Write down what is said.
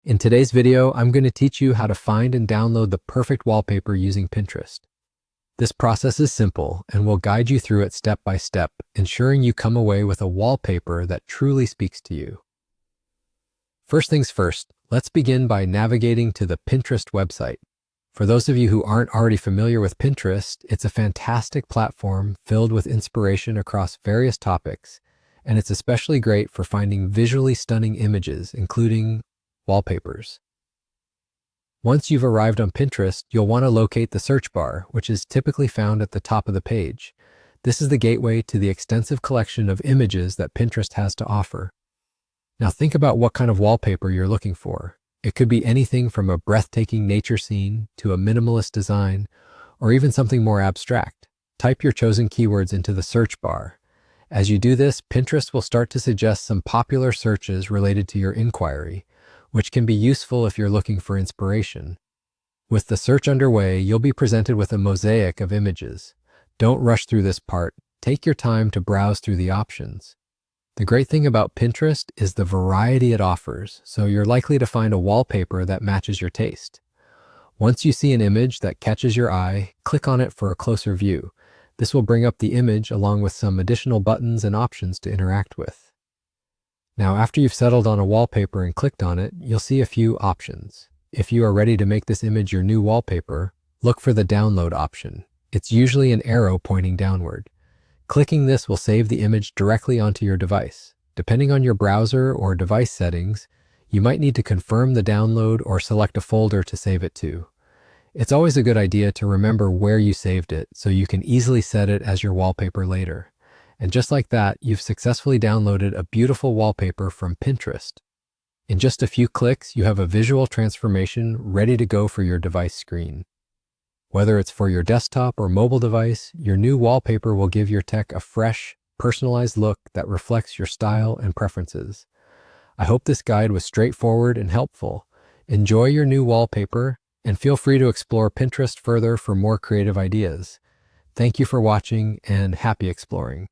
In today's video, I'm going to teach you how to find and download the perfect wallpaper using Pinterest. This process is simple and will guide you through it step by step, ensuring you come away with a wallpaper that truly speaks to you. First things first, let's begin by navigating to the Pinterest website. For those of you who aren't already familiar with Pinterest, it's a fantastic platform filled with inspiration across various topics, and it's especially great for finding visually stunning images, including wallpapers. Once you've arrived on Pinterest, you'll want to locate the search bar, which is typically found at the top of the page. This is the gateway to the extensive collection of images that Pinterest has to offer. Now think about what kind of wallpaper you're looking for. It could be anything from a breathtaking nature scene to a minimalist design, or even something more abstract. Type your chosen keywords into the search bar. As you do this, Pinterest will start to suggest some popular searches related to your inquiry, which can be useful if you're looking for inspiration. With the search underway, you'll be presented with a mosaic of images. Don't rush through this part. Take your time to browse through the options. The great thing about Pinterest is the variety it offers, so you're likely to find a wallpaper that matches your taste. Once you see an image that catches your eye, click on it for a closer view. This will bring up the image along with some additional buttons and options to interact with. Now, after you've settled on a wallpaper and clicked on it, you'll see a few options. If you are ready to make this image your new wallpaper, look for the download option. It's usually an arrow pointing downward. Clicking this will save the image directly onto your device. Depending on your browser or device settings, you might need to confirm the download or select a folder to save it to. It's always a good idea to remember where you saved it so you can easily set it as your wallpaper later. And just like that, you've successfully downloaded a beautiful wallpaper from Pinterest. In just a few clicks, you have a visual transformation ready to go for your device screen. Whether it's for your desktop or mobile device, your new wallpaper will give your tech a fresh, personalized look that reflects your style and preferences. I hope this guide was straightforward and helpful. Enjoy your new wallpaper, and feel free to explore Pinterest further for more creative ideas. Thank you for watching, and happy exploring.